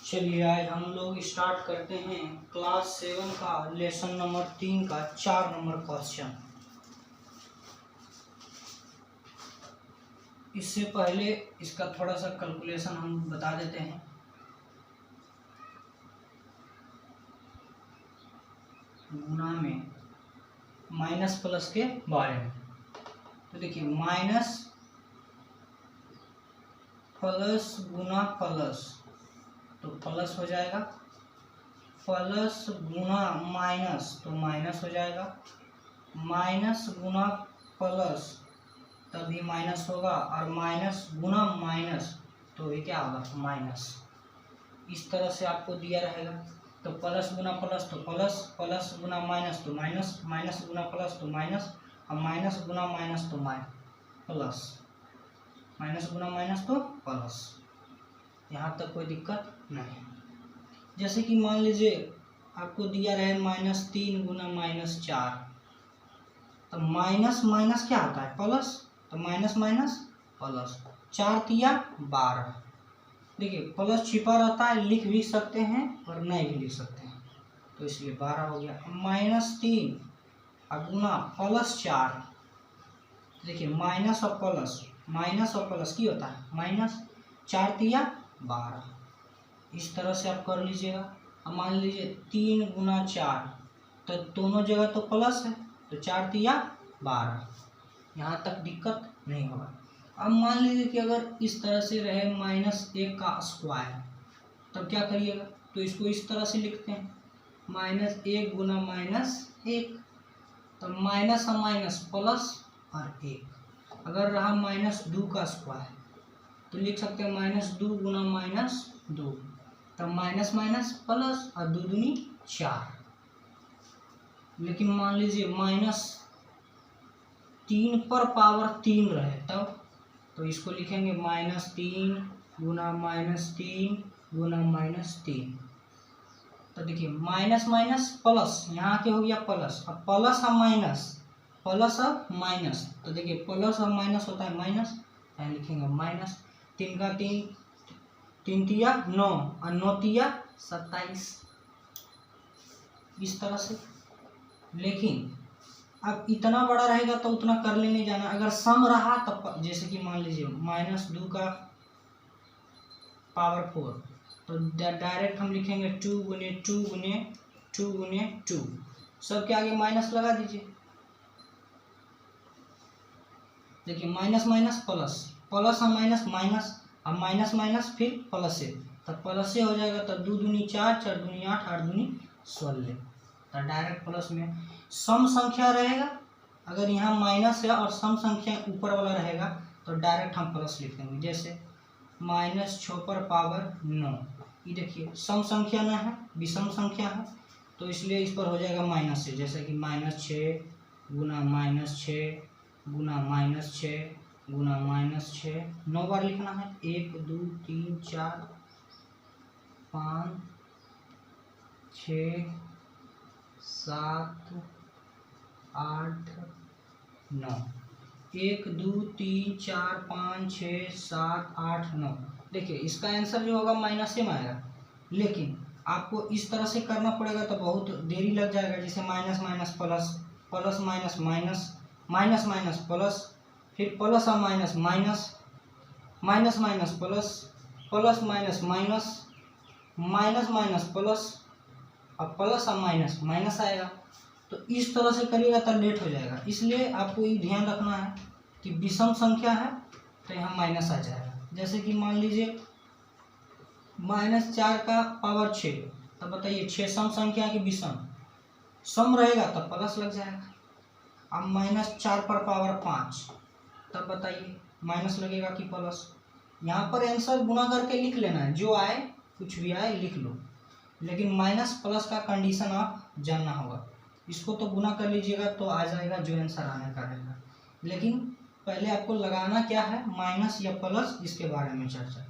चलिए आज हम लोग स्टार्ट करते हैं क्लास 7 का लेसन नंबर 3 का 4 नंबर क्वेश्चन। इससे पहले इसका थोड़ा सा कैलकुलेशन हम बता देते हैं। गुना में माइनस प्लस के बारे में तो देखिए माइनस प्लस गुना प्लस तो प्लस हो जाएगा, प्लस गुना माइनस तो माइनस हो जाएगा, माइनस गुना प्लस तभी माइनस होगा और माइनस गुना माइनस तो ये क्या होगा माइनस। इस तरह से आपको दिया रहेगा तो प्लस गुना प्लस तो प्लस, प्लस गुना माइनस तो माइनस, माइनस गुना प्लस तो माइनस और माइनस गुना माइनस तो प्लस, माइनस गुना माइनस तो प्लस। यहाँ तक कोई दिक्कत नहीं। जैसे कि मान लीजिए आपको दिया रहे -3 गुना -4 तो माइनस माइनस क्या होता है प्लस, तो माइनस माइनस प्लस, 4 तिया 12। देखिए प्लस छिपा रहता है, लिख भी सकते हैं और नहीं भी लिख सकते हैं तो इसलिए 12 हो गया। -3 गुना +4 देखिए माइनस और प्लस की होता है माइनस, 4 तिया 12। इस तरह से आप कर लीजिएगा। अब मान लीजिए 3 गुना 4 तो दोनों जगह तो प्लस है तो 4 तिया 12, यहाँ तक दिक्कत नहीं होगा। अब मान लीजिए कि अगर इस तरह से रहे -1 का स्क्वायर तब क्या करिएगा, तो इसको इस तरह से लिखते हैं -1 गुना -1 तो माइनस और माइनस प्लस और 1। अगर रहा -2 का स्क्वायर तो लिख सकते हैं -2 गुना -2 तो माइनस माइनस प्लस और 2 दूनी 4। लेकिन मान लीजिए -3 पर पावर 3 रहे तब तो इसको लिखेंगे -3 गुना -3 गुना -3। तो देखिए माइनस माइनस प्लस, यहाँ के हो गया प्लस, अब प्लस और माइनस, प्लस और माइनस तो देखिए प्लस और माइनस होता है माइनस, यहाँ लिखेंगे माइनस। 3 का 3, 3 तिया 9 और 9 तिया 27, इस तरह से। लेकिन अब इतना बड़ा रहेगा तो उतना कर लेने जाना, अगर सम रहा तब जैसे कि मान लीजिए -2 का पावर 4 तो डायरेक्ट हम लिखेंगे 2 गुने 2 गुने 2 गुने 2, सब के आगे माइनस लगा दीजिए। देखिए माइनस माइनस प्लस, प्लस और माइनस माइनस, अब माइनस माइनस फिर प्लस से तो प्लस से हो जाएगा तो 2 दूनी 4, 4 दूनी 8, 8 दूनी 16 तो डायरेक्ट प्लस में। सम संख्या रहेगा, अगर यहाँ माइनस है और सम संख्या ऊपर वाला रहेगा तो डायरेक्ट हम प्लस लिख देंगे। जैसे -6 पर पावर 9, ये देखिए सम संख्या न है विषम संख्या है तो इसलिए इस पर हो जाएगा माइनस से। जैसे कि -6 गुना -6 गुना -6 गुना -6, 9 बार लिखना है। 1 2 3 4 5 6 7 8 9, 1 2 3 4 5 6 7 8 9। देखिए इसका आंसर जो होगा माइनस से में आएगा, लेकिन आपको इस तरह से करना पड़ेगा तो बहुत देरी लग जाएगा। जैसे minus minus plus, plus minus minus, minus minus plus, फिर प्लस और minus minus, minus minus plus, plus minus minus, minus minus plus और प्लस और माइनस माइनस आएगा। तो इस तरह से करिएगा तो लेट हो जाएगा। इसलिए आपको ये ध्यान रखना है कि विषम संख्या है तो यहाँ माइनस आ जाएगा। जैसे कि मान लीजिए -4 का पावर 6 तब बताइए 6 सम संख्या की विषम, सम रहेगा तब प्लस लग जाएगा। अब -4 पर पावर 5 तब बताइए माइनस लगेगा कि प्लस। यहाँ पर आंसर गुना करके लिख लेना है, जो आए कुछ भी आए लिख लो, लेकिन माइनस प्लस का कंडीशन आप जानना होगा। इसको तो गुना कर लीजिएगा तो आ जाएगा जो आंसर आने का रहेगा, लेकिन पहले आपको लगाना क्या है माइनस या प्लस, इसके बारे में चर्चा।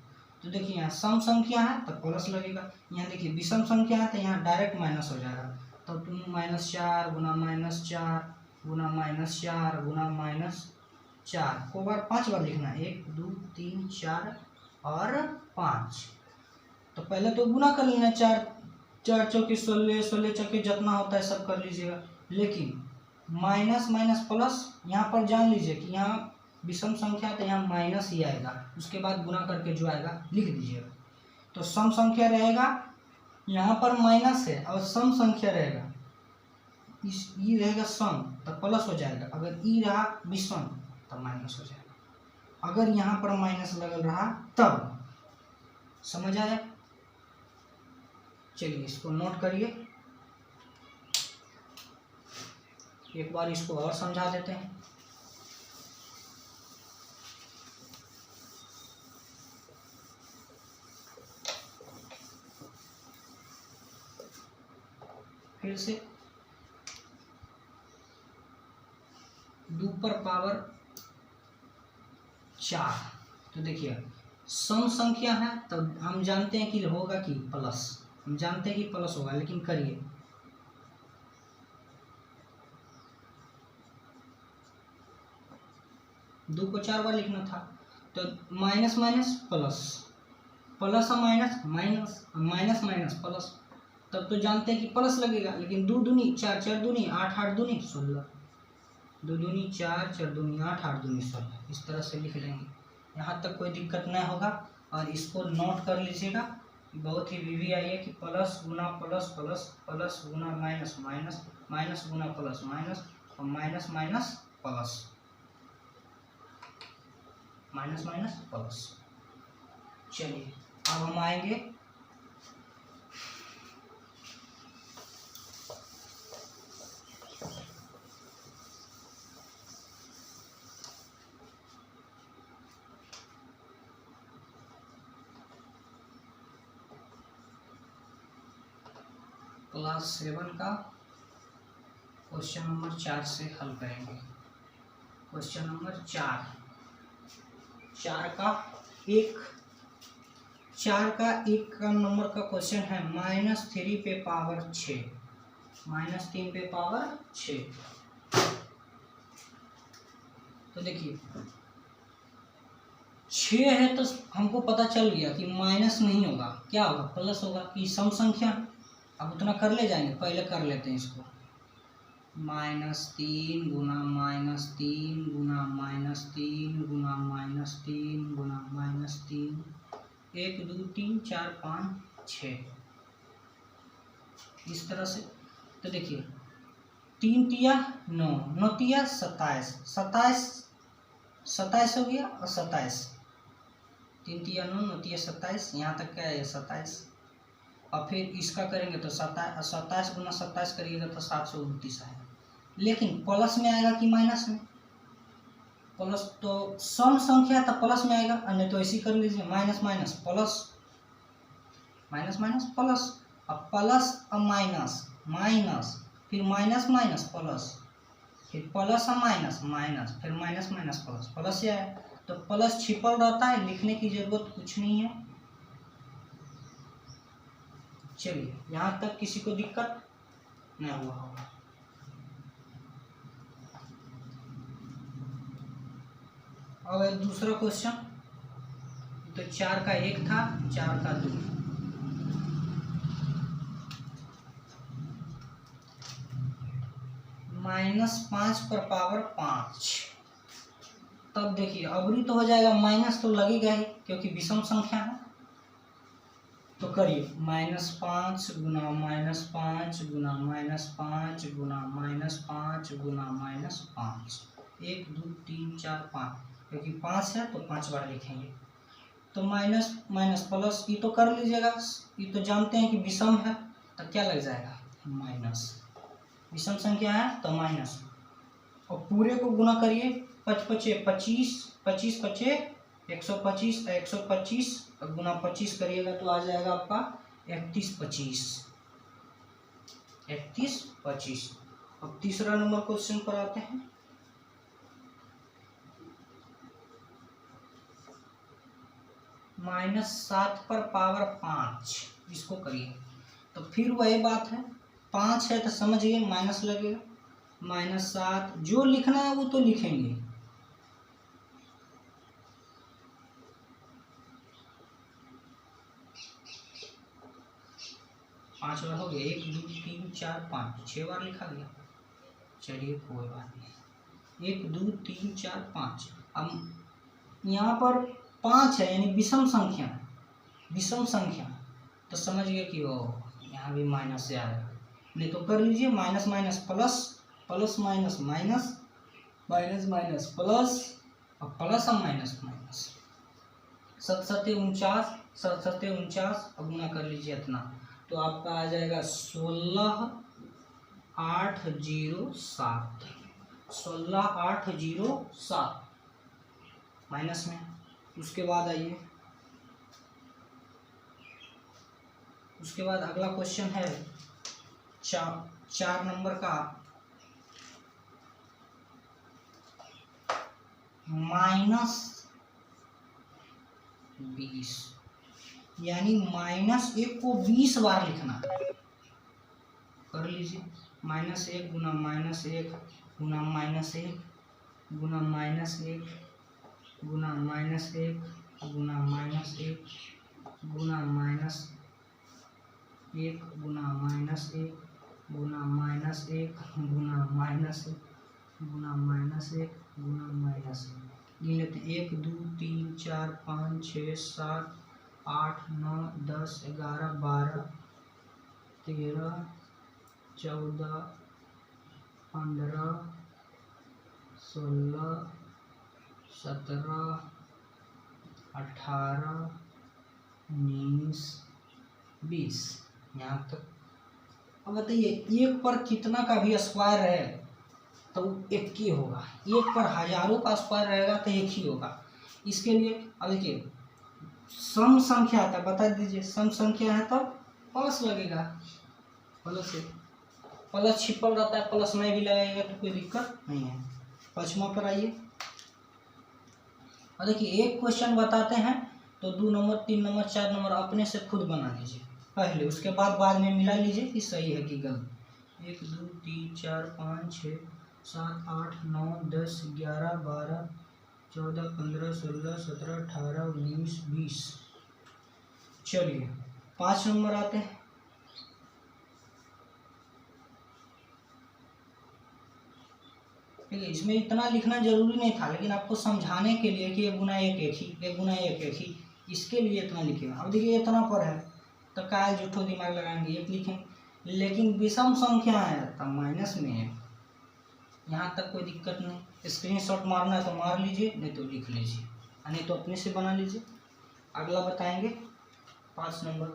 तो देखिए यहाँ सम संख्या है तो प्लस लगेगा, यहाँ देखिए विषम संख्या है तो यहाँ डायरेक्ट माइनस हो जाएगा। तो तुम -4 गुना -4 गुना -4 गुना -4 को 5 बार लिखना है, 1 2 3 4 और 5। तो पहले तो गुना कर लेना, 4 4 चौके 16, 16 चौके जितना होता है सब कर लीजिएगा। लेकिन माइनस माइनस प्लस, यहाँ पर जान लीजिए कि यहाँ विषम संख्या तो यहाँ माइनस ही आएगा, उसके बाद गुना करके जो आएगा लिख दीजिएगा। तो सम संख्या रहेगा, यहाँ पर माइनस है और सम संख्या रहेगा, इस ई रहेगा सम तो प्लस हो जाएगा, अगर ई रहा विषम तो माइनस हो जाएगा, अगर यहाँ पर माइनस लग रहा तब। समझ आया? चलिए इसको नोट करिए, एक बार इसको और समझा देते हैं। फिर से 2 पर पावर 4, तो देखिए सम संख्या है तो हम जानते हैं कि होगा कि प्लस, हम जानते हैं कि प्लस होगा, लेकिन करिए 2 को 4 बार लिखना था, तो माइनस माइनस प्लस, प्लस और minus minus, minus minus plus, तब तो जानते हैं कि प्लस लगेगा। लेकिन 2 दूनी 4, 4 दूनी 8, 8 दूनी 16, 2 दूनी 4, 4 दूनी 8, 8 दूनी 16, इस तरह से लिख लेंगे। यहाँ तक कोई दिक्कत नहीं होगा, और इसको नोट कर लीजिएगा, बहुत ही वीवी आई है कि प्लस गुना प्लस प्लस, प्लस गुना माइनस माइनस, माइनस गुना प्लस माइनस, और minus minus plus, minus minus plus. चलिए अब हम आएंगे क्लास 7 का क्वेश्चन नंबर 4 से हल करेंगे। क्वेश्चन नंबर 4 का नंबर का क्वेश्चन है, -3 पे पावर 6, -3 पे पावर 6। तो देखिए 6 है तो हमको पता चल गया कि माइनस नहीं होगा, क्या होगा प्लस होगा, कि सम संख्या। अब उतना कर ले जाएंगे, पहले कर लेते हैं इसको, -3 गुना -3 गुना -3 गुना -3 गुना -3, 1 2 3 4 5 6, इस तरह से। तो देखिए 3 तिया 9, 9 तिया 27, 27 हो गया, और 27, 3 तिया 9, 9 तिया 27, यहाँ तक क्या है 27। और फिर इसका करेंगे तो 27 गुना 27 करिएगा तो 729 है। लेकिन प्लस में आएगा कि माइनस में? प्लस, तो सम संख्या तो प्लस में आएगा, अन्य तो ऐसे कर लीजिए, minus minus plus, minus minus plus, अब प्लस और माइनस माइनस, फिर माइनस माइनस प्लस, फिर प्लस और माइनस माइनस, फिर माइनस माइनस प्लस, प्लस ही आया। तो प्लस छिपल रहता है, लिखने की जरूरत कुछ नहीं है। चलिए यहाँ तक किसी को दिक्कत नहीं हुआ होगा। अब दूसरा क्वेश्चन, तो 4 का 1 था, 4 का 2, -5 पर पावर 5। तब देखिए अबरी तो हो जाएगा, माइनस तो लगेगा ही क्योंकि विषम संख्या है। तो करिए -5 गुना -5 गुना -5 गुना -5 गुना -5, 1 2 3 4 5, क्योंकि 5 है तो 5 बार लिखेंगे। तो माइनस माइनस प्लस, ये तो कर लीजिएगा, ये तो जानते हैं कि विषम है, तो क्या लग जाएगा माइनस, विषम संख्या है तो माइनस, और पूरे को गुना करिए, 5 5 25, 25 5 125, 125 गुना 25 करिएगा तो आ जाएगा आपका 31 25, 31 25। अब तीसरा नंबर क्वेश्चन पर आते हैं। -7 पर पावर 5, इसको करिए तो फिर वही बात है, 5 है तो समझिए माइनस लगेगा, -7 जो लिखना है वो तो लिखेंगे। 5 बार हो गया, 1 2 3 4 5, 6 बार लिखा गया। चलिए कोई बात नहीं, 1 2 3 4 5। अब यहाँ पर 5 है यानी विषम संख्या, विषम संख्या, तो समझ गए कि वो यहाँ भी माइनस से आएगा। नहीं तो कर लीजिए minus minus plus, plus minus minus, minus minus plus, और प्लस और माइनस माइनस। 7 7 49, 7 7 49, अब गुना कर लीजिए इतना, तो आपका आ जाएगा 16 8 0 7, 16 8 0 7 माइनस में। उसके बाद आइए, उसके बाद अगला क्वेश्चन है 4 नंबर का, -20, यानी -1 को 20 बार लिखना है। कर लीजिए, -1 गुना -1 गुना -1 गुना -1 गुना -1 गुना -1 गुना -1 गुना -1 गुना -1 गुना -1 गुना -1 गुना -1। गिन लेते हैं, 1 2 3 4 5 6 7 8 9 10 11 12 13 14 15 16 17 18 19 20, यहाँ तक। अब बताइए 1 पर कितना का भी स्क्वायर है तो 1 ही होगा, 1 पर हजारों का स्क्वायर रहेगा तो 1 ही होगा। इसके लिए अब देखिए सम संख्या आता है, बता दीजिए सम संख्या है तब प्लस लगेगा, प्लस से प्लस छिपल रहता है, प्लस में भी लगाएगा तो कोई दिक्कत नहीं है। 5वां पर आइए, और देखिए एक क्वेश्चन बताते हैं तो 2 नंबर 3 नंबर 4 नंबर अपने से खुद बना लीजिए पहले, उसके बाद में मिला लीजिए कि सही है कि गलत। 1 2 3 4 5 6 7 8 9 10 11 12 14 15 16 17 18 19 20। चलिए 5 नंबर आते हैं, ठीक है। इसमें इतना लिखना जरूरी नहीं था, लेकिन आपको समझाने के लिए कि 1 गुना 1 1 ही, 1 गुना 1 1 ही, इसके लिए इतना लिखेगा। अब देखिए इतना पर है तो काय झूठो दिमाग लगाएंगे, 1 लिखें, लेकिन विषम संख्या है तब माइनस में है, यहाँ तक कोई दिक्कत नहीं। स्क्रीनशॉट मारना है तो मार लीजिए, नहीं तो लिख लीजिए, नहीं तो अपने से बना लीजिए। अगला बताएंगे 5 नंबर,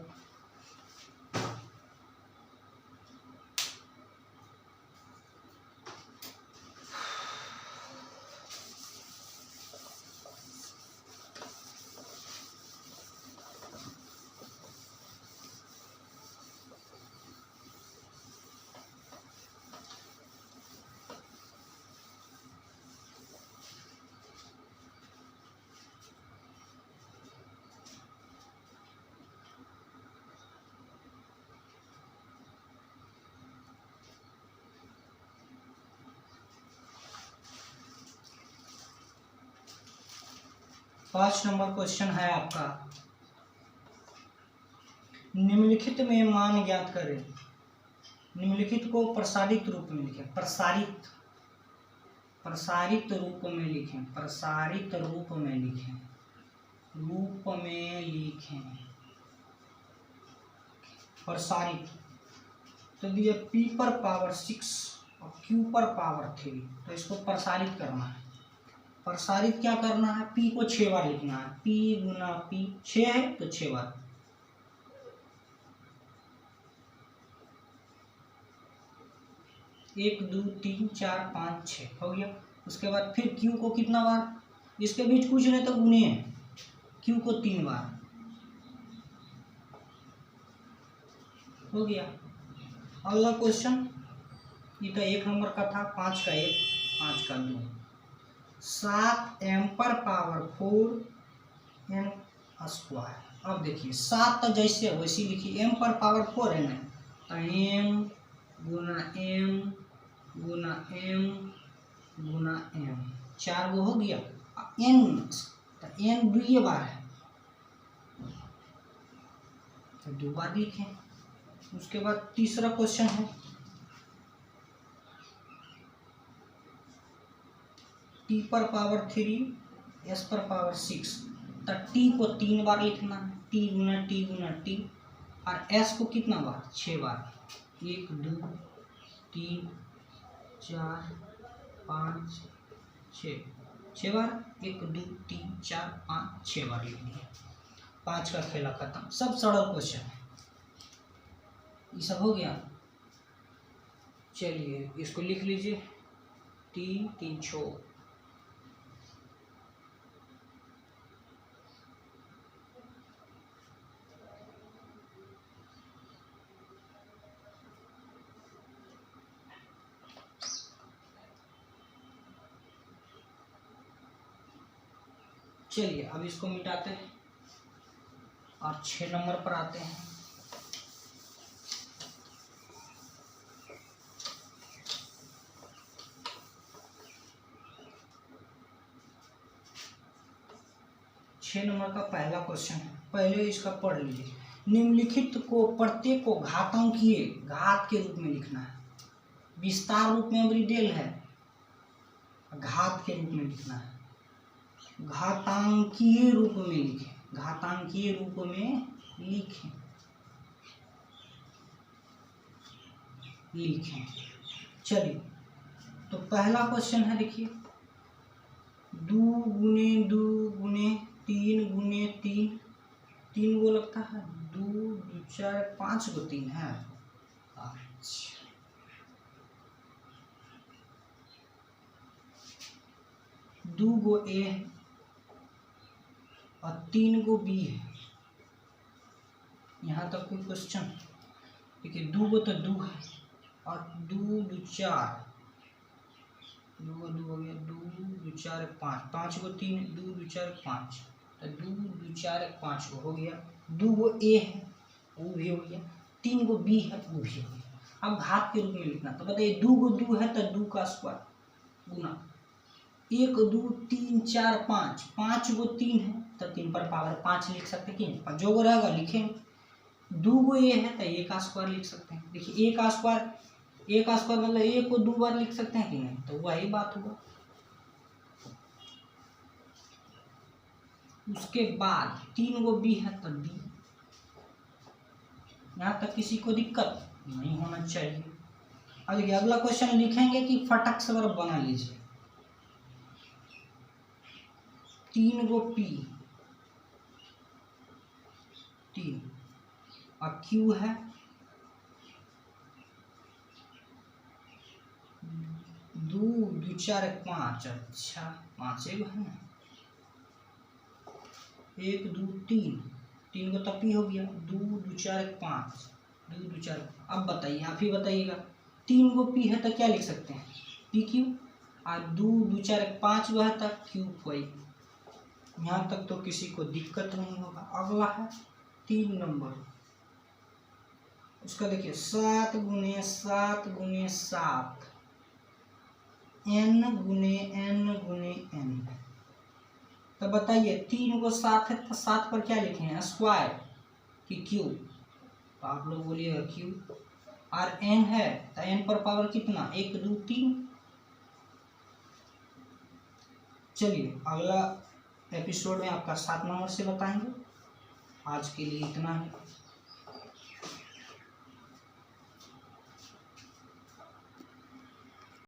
पाँच नंबर क्वेश्चन है आपका, निम्नलिखित में मान ज्ञात करें। निम्नलिखित को प्रसारित रूप में लिखें, प्रसारित रूप में लिखें, प्रसारित रूप में लिखें, रूप में लिखें, प्रसारित। तो दिए p पर पावर 6 और q पर पावर 3, तो इसको प्रसारित करना है। प्रसारित क्या करना है, p को 6 बार लिखना है, p गुना p, 6 है तो 6 बार, एक 2 3 4 5 6 हो गया। उसके बाद फिर q को कितना बार, इसके बीच कुछ नहीं तो गुने, q को 3 बार हो गया। अगला क्वेश्चन ये तो 1 नंबर का था, 5 का 1 5 का 2, 7 m पर पावर 4 n स्क्वायर। अब देखिए 7 तो जैसे वैसी लिखिए, m पर पावर 4 है ना, तो m गुना m गुना m गुना m, 4 गो हो गया। n तो n 2 बार है तो 2 बार लिखें, उसके बाद तीसरा क्वेश्चन है t पर पावर 3 s पर पावर 6, तो t को 3 बार लिखना है, t गुना t, और s को कितना बार, 6 बार, 1 2 3 4 5 6 बार, 1 2 3 4 5 6 बार लिख दिया। 5 का खेला खत्म। सब सरल क्वेश्चन है, ये सब हो गया। चलिए इसको लिख लीजिए, 3 3 6। चलिए अब इसको मिटाते हैं और 6 नंबर पर आते हैं। छः नंबर का पहला क्वेश्चन है, पहले इसका पढ़ लीजिए। निम्नलिखित को प्रत्येक को घातांकीय घात के रूप में लिखना है। विस्तार रूप में वृद्धि है, घात के रूप में लिखना है। घातांकीय रूप में लिखें, घातांकीय रूप में लिखें। चलिए तो पहला क्वेश्चन है, देखिए 2 गुने 2 गुने 3 गुने 3, 3 गो लगता है, 2 2 4 5 गो 3 है। अच्छा 2 गो ए है और 3 गो बी है। यहाँ तक कोई क्वेश्चन? देखिए 2 गो तो 2 है और 2 2 4, 2 गो 2 हो गया, 2 2 4 5, 5 गो 3, 2 2 4 5, तो 2 2 4 5 गो हो गया। 2 गो ए है वो भी हो गया, 3 गो बी है वो भी हो गया। अब घात के रूप में लिखना, तो बताइए 2 गो 2 है तो 2 का स्क्वायर गुना 1 2 3 4 5, 5 गो 3 है तो 3 पर पावर 5 लिख सकते हैं कि जो गो रहेगा लिखेंगे। 2 गो ए है तो ए का स्क्वायर लिख सकते हैं। देखिए ए का स्क्वायर मतलब ए को 2 बार लिख सकते हैं कि नहीं, तो वही बात हुआ। उसके बाद 3 गो बी है तो बी। यहाँ तक किसी को दिक्कत नहीं होना चाहिए। अब देखिए अगला क्वेश्चन लिखेंगे कि फटक से बना लीजिए। 3 गो पी 3 और क्यू है 2 2 4 5। अच्छा 5 है ना, 1 2 3 को तो पी हो गया, 2 2 4 5, 2 2 4। अब बताइए, आप ही बताइएगा, 3 गो पी है तो क्या लिख सकते हैं, पी क्यू, और 2 2 4 5 गो है तो क्यू वाई। यहाँ तक तो किसी को दिक्कत नहीं होगा। अगला है 3 नंबर, उसका देखिए 7 गुने 7 गुने 7, n गुने n गुने n। तो बताइए 3 को 7 है तो 7 पर क्या लिखे हैं, स्क्वायर कि क्यू, तो आप लोग बोलिएगा क्यू। और n है तो n पर पावर कितना, 1 2 3। चलिए अगला एपिसोड में आपका 7 नंबर से बताएंगे। आज के लिए इतना ही।